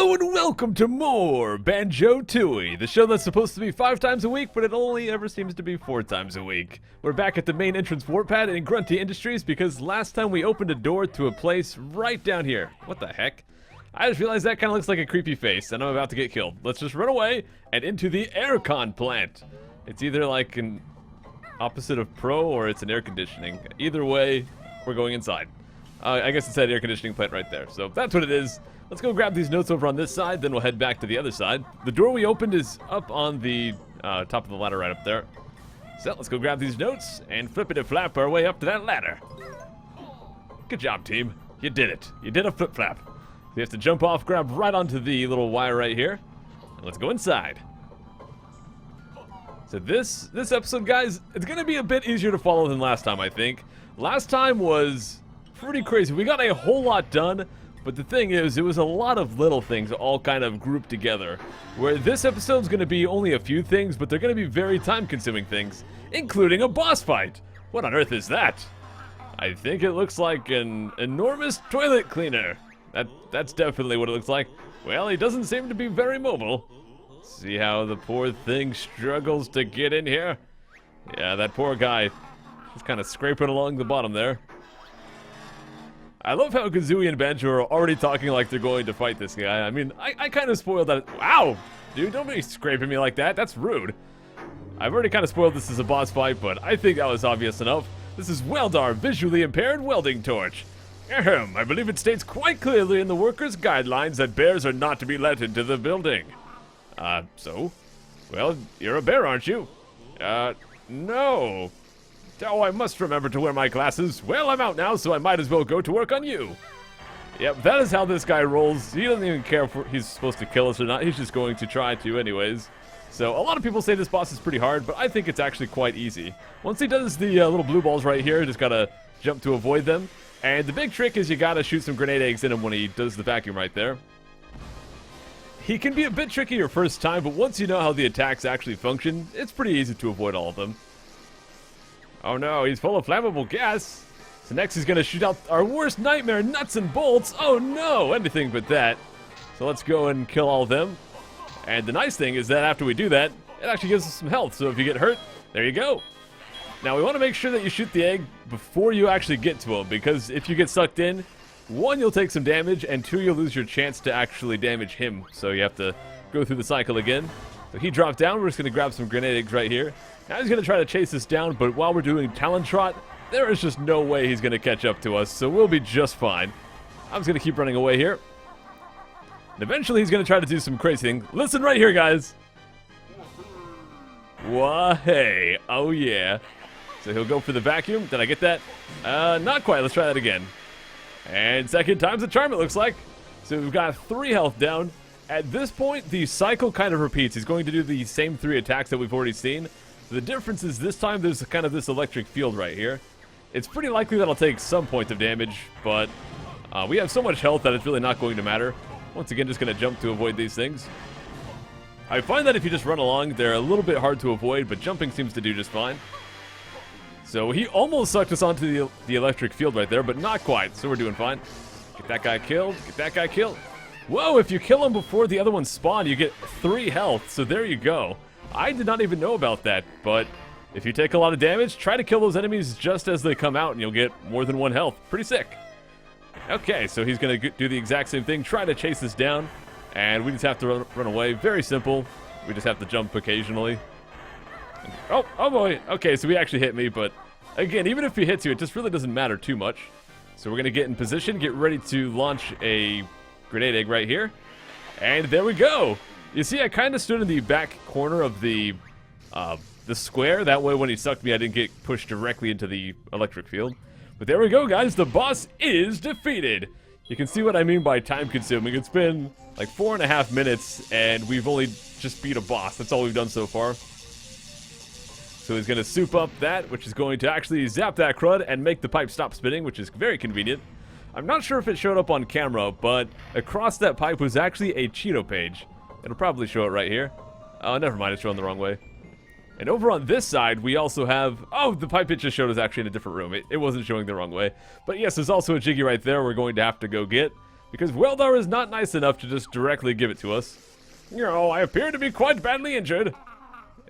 Hello and welcome to more Banjo Tooie, the show that's supposed to be 5 times a week, but it only ever seems to be 4 times a week. We're back at the main entrance warp pad in Grunty Industries because last time we opened a door to a place right down here. What the heck? I just realized that kind of looks like a creepy face and I'm about to get killed. Let's just run away and into the aircon plant. It's either like an opposite of pro or it's an air conditioning. Either way, we're going inside. I guess it's that air conditioning plant right there. So that's what it is. Let's go grab these notes over on this side, then we'll head back to the other side. The door we opened is up on the top of the ladder right up there. So let's go grab these notes and flippity-flap our way up to that ladder. Good job, team. You did it. You did a flip-flap. You have to jump off, grab right onto the little wire right here, and let's go inside. So this episode, guys, it's going to be a bit easier to follow than last time, I think. Last time was pretty crazy. We got a whole lot done. But the thing is, it was a lot of little things all kind of grouped together. Where this episode's going to be only a few things, but they're going to be very time-consuming things, including a boss fight. What on earth is that? I think it looks like an enormous toilet cleaner. That's definitely what it looks like. Well, he doesn't seem to be very mobile. See how the poor thing struggles to get in here? Yeah, that poor guy. He's kind of scraping along the bottom there. I love how Kazooie and Banjo are already talking like they're going to fight this guy. I mean, I kind of spoiled that. Wow! Dude, don't be scraping me like that. That's rude. I've already kind of spoiled this as a boss fight, but I think that was obvious enough. This is Weldar, visually impaired welding torch. Ahem, I believe it states quite clearly in the workers' guidelines that bears are not to be let into the building. So? Well, you're a bear, aren't you? No. Oh, I must remember to wear my glasses. Well, I'm out now, so I might as well go to work on you. Yep, that is how this guy rolls. He doesn't even care if he's supposed to kill us or not. He's just going to try to anyways. So, a lot of people say this boss is pretty hard, but I think it's actually quite easy. Once he does the little blue balls right here, just gotta jump to avoid them. And the big trick is you gotta shoot some grenade eggs in him when he does the vacuum right there. He can be a bit tricky your first time, but once you know how the attacks actually function, it's pretty easy to avoid all of them. Oh no, he's full of flammable gas. So next he's gonna shoot out our worst nightmare, nuts and bolts. Oh no, anything but that. So let's go and kill all of them. And the nice thing is that after we do that, it actually gives us some health. So if you get hurt, there you go. Now we want to make sure that you shoot the egg before you actually get to him, because if you get sucked in, 1, you'll take some damage, and 2, you'll lose your chance to actually damage him. So you have to go through the cycle again. So he dropped down. We're just gonna grab some grenade eggs right here. Now he's going to try to chase us down, but while we're doing Talon Trot, there is just no way he's going to catch up to us, so we'll be just fine. I'm just going to keep running away here. And eventually he's going to try to do some crazy thing. Listen right here, guys. Wah, hey. Oh, yeah. So he'll go for the vacuum. Did I get that? Not quite. Let's try that again. And second time's a charm, it looks like. So we've got 3 health down. At this point, the cycle kind of repeats. He's going to do the same 3 attacks that we've already seen. The difference is this time there's kind of this electric field right here. It's pretty likely that I'll take some points of damage, but we have so much health that it's really not going to matter. Once again, just going to jump to avoid these things. I find that if you just run along, they're a little bit hard to avoid, but jumping seems to do just fine. So he almost sucked us onto the electric field right there, but not quite, so we're doing fine. Get that guy killed, get that guy killed. Whoa, if you kill him before the other one spawn, you get 3 health, so there you go. I did not even know about that, but if you take a lot of damage, try to kill those enemies just as they come out and you'll get more than 1 health. Pretty sick. Okay, so he's going to do the exact same thing, try to chase us down, and we just have to run away. Very simple. We just have to jump occasionally. Oh boy. Okay, so he actually hit me, but again, even if he hits you, it just really doesn't matter too much. So we're going to get in position, get ready to launch a grenade egg right here. And there we go. You see, I kind of stood in the back corner of the square. That way, when he sucked me, I didn't get pushed directly into the electric field. But there we go, guys. The boss is defeated. You can see what I mean by time-consuming. It's been like 4.5 minutes, and we've only just beat a boss. That's all we've done so far. So he's going to soup up that, which is going to actually zap that crud and make the pipe stop spinning, which is very convenient. I'm not sure if it showed up on camera, but across that pipe was actually a Cheeto page. It'll probably show it right here. Oh, never mind, it's showing the wrong way. And over on this side, we also have... Oh, the pipe it just showed us actually in a different room. It wasn't showing the wrong way. But yes, there's also a Jiggy right there we're going to have to go get. because Weldar is not nice enough to just directly give it to us. You know, I appear to be quite badly injured.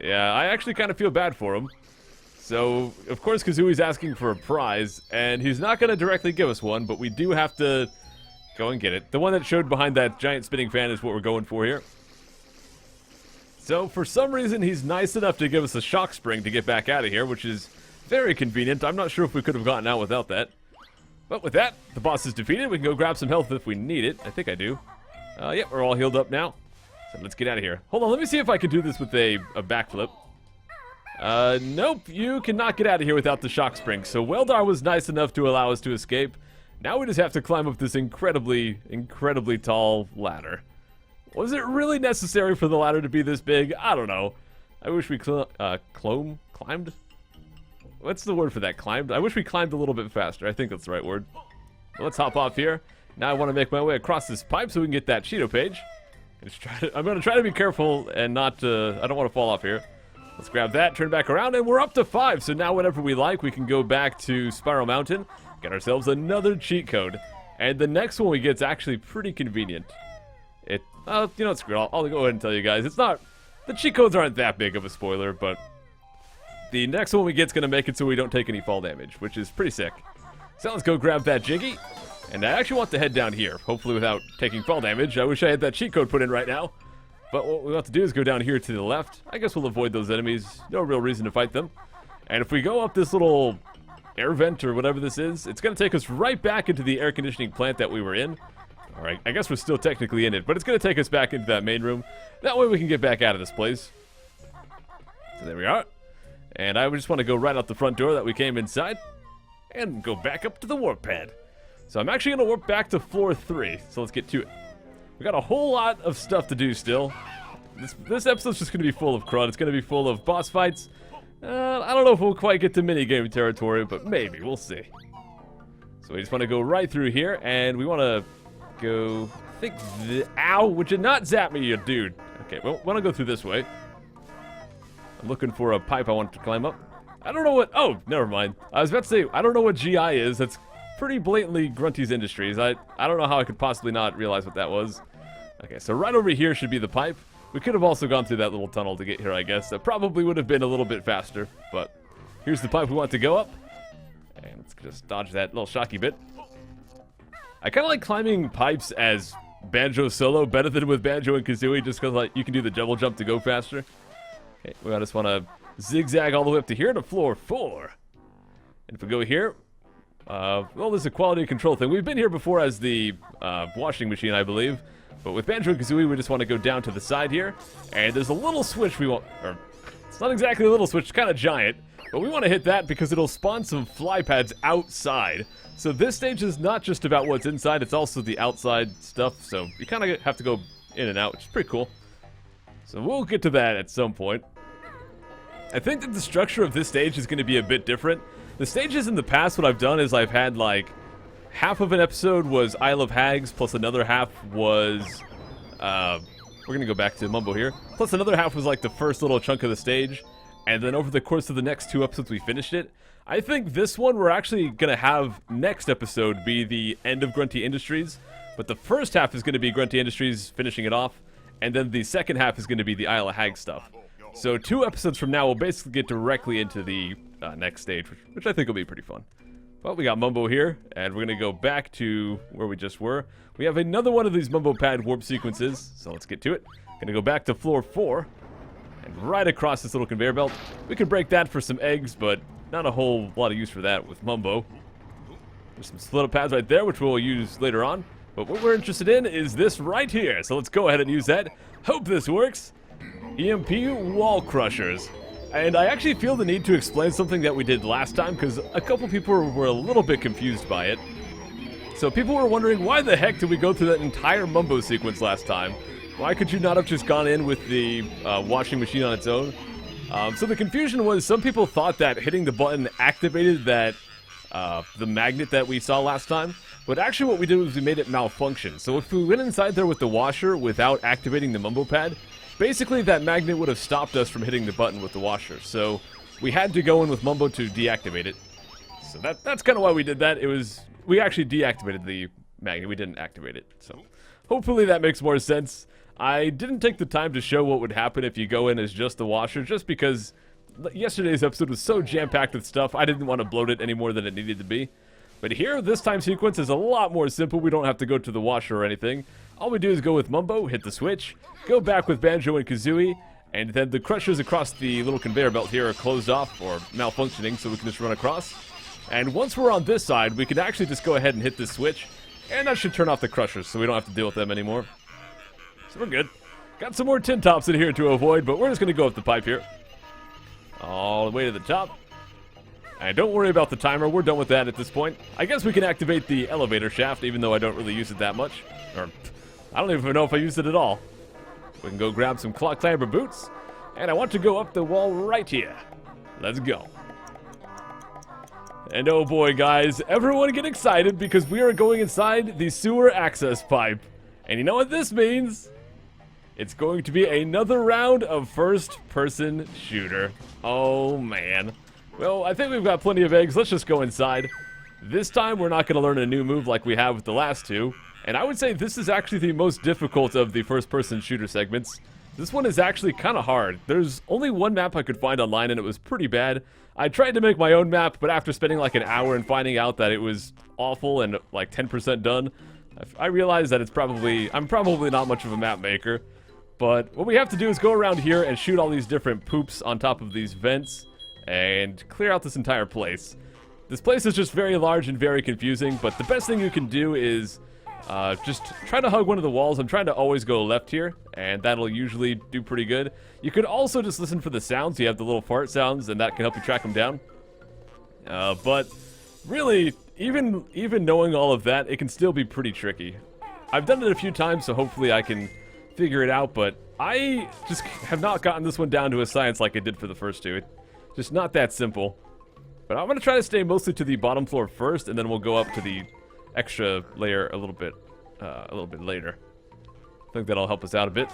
Yeah, I actually kind of feel bad for him. So, of course, Kazooie's asking for a prize, and he's not going to directly give us one, but we do have to go and get it. The one that showed behind that giant spinning fan is what we're going for here. So, for some reason, he's nice enough to give us a shock spring to get back out of here, which is very convenient. I'm not sure if we could have gotten out without that. But with that, the boss is defeated. We can go grab some health if we need it. I think I do. Yep, we're all healed up now. So let's get out of here. Hold on, let me see if I can do this with a backflip. Nope, you cannot get out of here without the shock spring. So Weldar was nice enough to allow us to escape. Now we just have to climb up this incredibly tall ladder. Was it really necessary for the ladder to be this big? I don't know. I wish we climbed? What's the word for that? Climbed? I wish we climbed a little bit faster. I think that's the right word. Well, let's hop off here. Now I want to make my way across this pipe so we can get that Cheeto page. I'm going to try to be careful and not, I don't want to fall off here. Let's grab that, turn back around, and we're up to 5. So now whenever we like, we can go back to Spiral Mountain, get ourselves another cheat code. And the next one we get is actually pretty convenient. You know, screw it. I'll go ahead and tell you guys. It's not, the cheat codes aren't that big of a spoiler, but the next one we get is going to make it so we don't take any fall damage, which is pretty sick. So let's go grab that Jiggy. And I actually want to head down here, hopefully without taking fall damage. I wish I had that cheat code put in right now. But what we have to do is go down here to the left. I guess we'll avoid those enemies. No real reason to fight them. And if we go up this little air vent or whatever this is, it's going to take us right back into the air conditioning plant that we were in. Alright, I guess we're still technically in it, but it's going to take us back into that main room. That way we can get back out of this place. So there we are. And I just want to go right out the front door that we came inside. And go back up to the warp pad. So I'm actually going to warp back to floor 3. So let's get to it. We got a whole lot of stuff to do still. This episode's just going to be full of crud. It's going to be full of boss fights. I don't know if we'll quite get to minigame territory, but maybe. We'll see. So we just want to go right through here, and we want to go... Ow! Would you not zap me, you dude? Okay, well, want to go through this way. I'm looking for a pipe I want to climb up. I don't know what... Oh, never mind. I was about to say, I don't know what GI is. That's pretty blatantly Grunty's Industries. I don't know how I could possibly not realize what that was. Okay, so right over here should be the pipe. We could have also gone through that little tunnel to get here, I guess. That probably would have been a little bit faster, but here's the pipe we want to go up. And let's just dodge that little shocky bit. I kind of like climbing pipes as Banjo solo better than with Banjo and Kazooie, just because like, you can do the double jump to go faster. Okay, we just want to zigzag all the way up to here to floor 4. And if we go here, well, there's a quality control thing. We've been here before as the washing machine, I believe. But with Banjo and Kazooie, we just want to go down to the side here. And there's a little switch we want... Or, it's not exactly a little switch, it's kind of giant. But we want to hit that because it'll spawn some fly pads outside. So this stage is not just about what's inside, it's also the outside stuff. So you kind of have to go in and out, which is pretty cool. So we'll get to that at some point. I think that the structure of this stage is going to be a bit different. The stages in the past, what I've done is I've had like... half of an episode was Isle of Hags, plus another half was, we're gonna go back to Mumbo here. Plus another half was like the first little chunk of the stage, and then over the course of the next 2 episodes we finished it. I think this one we're actually gonna have next episode be the end of Grunty Industries, but the first half is gonna be Grunty Industries finishing it off, and then the second half is gonna be the Isle of Hags stuff. So 2 episodes from now we'll basically get directly into the next stage, which I think will be pretty fun. Well, we got Mumbo here, and we're going to go back to where we just were. We have another one of these Mumbo pad warp sequences, so let's get to it. Going to go back to floor 4, and right across this little conveyor belt. We could break that for some eggs, but not a whole lot of use for that with Mumbo. There's some split up pads right there, which we'll use later on. But what we're interested in is this right here, so let's go ahead and use that. Hope this works. EMP wall crushers. And I actually feel the need to explain something that we did last time, because a couple people were a little bit confused by it. So people were wondering, why the heck did we go through that entire Mumbo sequence last time? Why could you not have just gone in with the washing machine on its own? So the confusion was, some people thought that hitting the button activated that the magnet that we saw last time. But actually what we did was we made it malfunction. So if we went inside there with the washer without activating the Mumbo pad, basically, that magnet would have stopped us from hitting the button with the washer, so we had to go in with Mumbo to deactivate it. So that's kind of why we did that. We actually deactivated the magnet. We didn't activate it. So hopefully that makes more sense. I didn't take the time to show what would happen if you go in as just the washer, just because yesterday's episode was so jam-packed with stuff, I didn't want to bloat it any more than it needed to be. But here, this time sequence is a lot more simple. We don't have to go to the washer or anything. All we do is go with Mumbo, hit the switch, go back with Banjo and Kazooie, and then the crushers across the little conveyor belt here are closed off or malfunctioning, so we can just run across. And once we're on this side, we can actually just go ahead and hit this switch, and that should turn off the crushers, so we don't have to deal with them anymore. So we're good. Got some more tin tops in here to avoid, but we're just going to go up the pipe here. All the way to the top. And don't worry about the timer, we're done with that at this point. I guess we can activate the elevator shaft, even though I don't really use it that much. Or, I don't even know if I use it at all. We can go grab some clock climber boots. And I want to go up the wall right here. Let's go. And oh boy, guys, everyone get excited because we are going inside the sewer access pipe. And you know what this means? It's going to be another round of first-person shooter. Oh, man. Well, I think we've got plenty of eggs. Let's just go inside. This time, we're not going to learn a new move like we have with the last two. And I would say this is actually the most difficult of the first-person shooter segments. This one is actually kind of hard. There's only one map I could find online, and it was pretty bad. I tried to make my own map, but after spending like an hour and finding out that it was awful and like 10% done, I realized that I'm probably not much of a map maker. But what we have to do is go around here and shoot all these different poops on top of these vents and clear out this entire place. This place is just very large and very confusing, but the best thing you can do is just try to hug one of the walls. I'm trying to always go left here, and that'll usually do pretty good. You could also just listen for the sounds. You have the little fart sounds, and that can help you track them down. But really, even knowing all of that, it can still be pretty tricky. I've done it a few times, so hopefully I can figure it out, but I just have not gotten this one down to a science like I did for the first two. It's just not that simple. But I'm going to try to stay mostly to the bottom floor first, and then we'll go up to the extra layer a little bit later. I think that'll help us out a bit.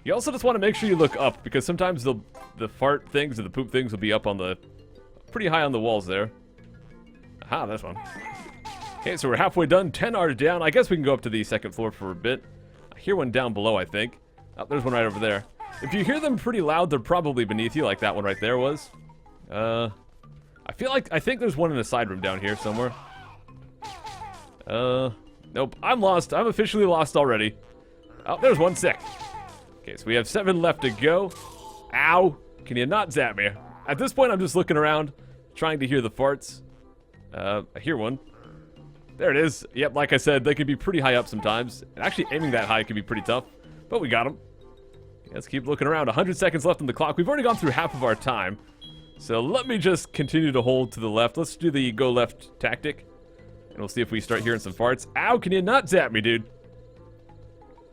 You also just want to make sure you look up, because sometimes the fart things or the poop things will be up on the pretty high on the walls there. Aha, that's one. Okay, so we're halfway done. 10 are down. I guess we can go up to the second floor for a bit. I hear one down below, I think. Oh, there's one right over there. If you hear them pretty loud, they're probably beneath you, like that one right there was. I think there's one in a side room down here somewhere. Nope, I'm lost. I'm officially lost already. Oh, there's one sec. Okay, so we have 7 left to go. Ow! Can you not zap me? At this point, I'm just looking around, trying to hear the farts. I hear one. There it is. Yep, like I said, they can be pretty high up sometimes. And actually, aiming that high can be pretty tough. But we got them. Let's keep looking around. 100 seconds left on the clock. We've already gone through half of our time. So let me just continue to hold to the left. Let's do the go left tactic. And we'll see if we start hearing some farts. Ow, can you not zap me, dude?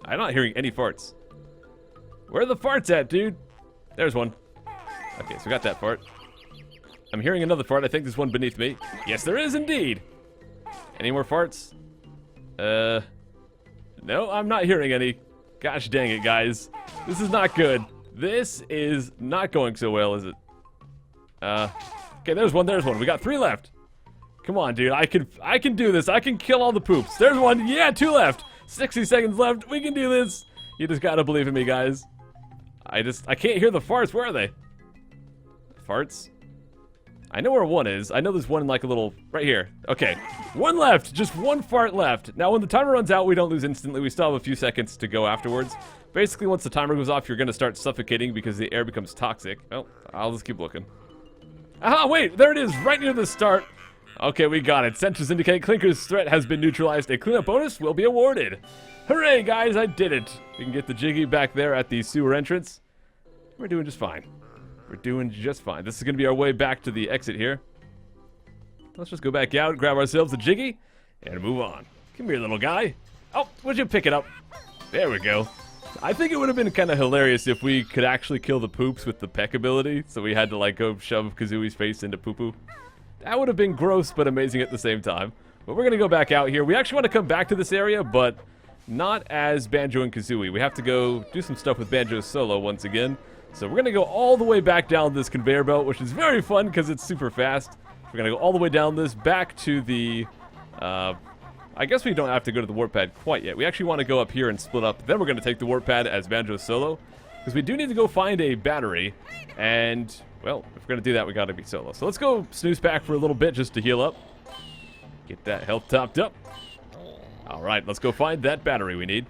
I'm not hearing any farts. Where are the farts at, dude? There's one. Okay, so we got that fart. I'm hearing another fart. I think there's one beneath me. Yes, there is indeed. Any more farts? No, I'm not hearing any. Gosh dang it, guys. This is not good. This is not going so well, is it? Okay, there's one, We got 3 left. Come on, dude. I can do this. I can kill all the poops. There's one. Yeah, 2 left. 60 seconds left. We can do this. You just gotta believe in me, guys. I can't hear the farts. Where are they? Farts? I know where one is. I know there's one in like a little... right here. Okay. 1 left. Just 1 fart left. Now, when the timer runs out, we don't lose instantly. We still have a few seconds to go afterwards. Basically, once the timer goes off, you're going to start suffocating because the air becomes toxic. Oh, I'll just keep looking. Aha, wait. There it is. Right near the start. Okay, we got it. Sensors indicate Clinker's threat has been neutralized. A cleanup bonus will be awarded. Hooray, guys. I did it. We can get the Jiggy back there at the sewer entrance. We're doing just fine. We're doing just fine. This is going to be our way back to the exit here. Let's just go back out, grab ourselves a Jiggy, and move on. Come here, little guy. Oh, would you pick it up? There we go. I think it would have been kind of hilarious if we could actually kill the poops with the peck ability, so we had to, like, go shove Kazooie's face into poo-poo. That would have been gross but amazing at the same time. But we're going to go back out here. We actually want to come back to this area, but not as Banjo and Kazooie. We have to go do some stuff with Banjo solo once again. So we're going to go all the way back down this conveyor belt, which is very fun because it's super fast. We're going to go all the way down this back to the I guess we don't have to go to the warp pad quite yet. We actually want to go up here and split up. Then we're going to take the warp pad as Banjo solo. Because we do need to go find a battery. And, well, if we're going to do that, we got to be solo. So let's go snooze pack for a little bit just to heal up. Get that health topped up. Alright, let's go find that battery we need.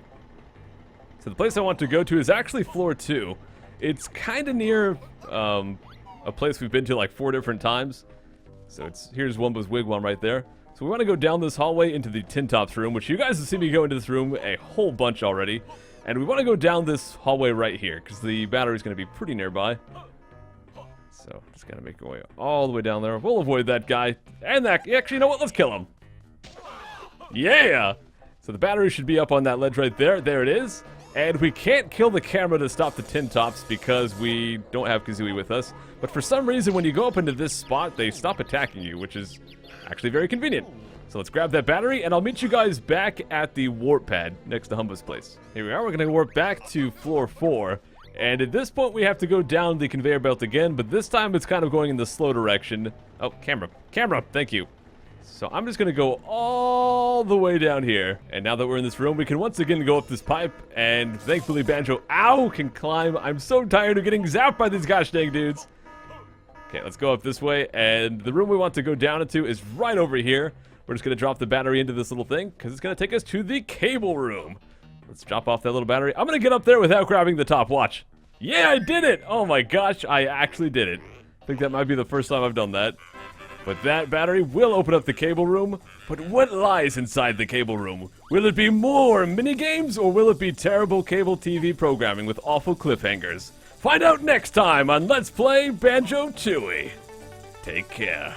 So the place I want to go to is actually floor 2. It's kind of near a place we've been to like 4 different times. So here's Wumbo's wigwam right there. So we want to go down this hallway into the Tin Top's room, which you guys have seen me go into this room a whole bunch already. And we want to go down this hallway right here, because the battery's going to be pretty nearby. So just got to make our way all the way down there. We'll avoid that guy. And that, actually, you know what? Let's kill him. Yeah! So the battery should be up on that ledge right there. There it is. And we can't kill the camera to stop the Tin Tops because we don't have Kazooie with us. But for some reason, when you go up into this spot, they stop attacking you, which is actually very convenient. So let's grab that battery, and I'll meet you guys back at the warp pad next to Humbo's place. Here we are. We're going to warp back to floor 4. And at this point, we have to go down the conveyor belt again, but this time it's kind of going in the slow direction. Oh, camera. Camera, thank you. So I'm just going to go all the way down here. And now that we're in this room, we can once again go up this pipe. And thankfully, Banjo, ow, can climb. I'm so tired of getting zapped by these gosh dang dudes. Okay, let's go up this way. And the room we want to go down into is right over here. We're just going to drop the battery into this little thing because it's going to take us to the cable room. Let's drop off that little battery. I'm going to get up there without grabbing the top. Watch. Yeah, I did it. Oh my gosh, I actually did it. I think that might be the first time I've done that. But that battery will open up the cable room. But what lies inside the cable room? Will it be more minigames, or will it be terrible cable TV programming with awful cliffhangers? Find out next time on Let's Play Banjo Tooie. Take care.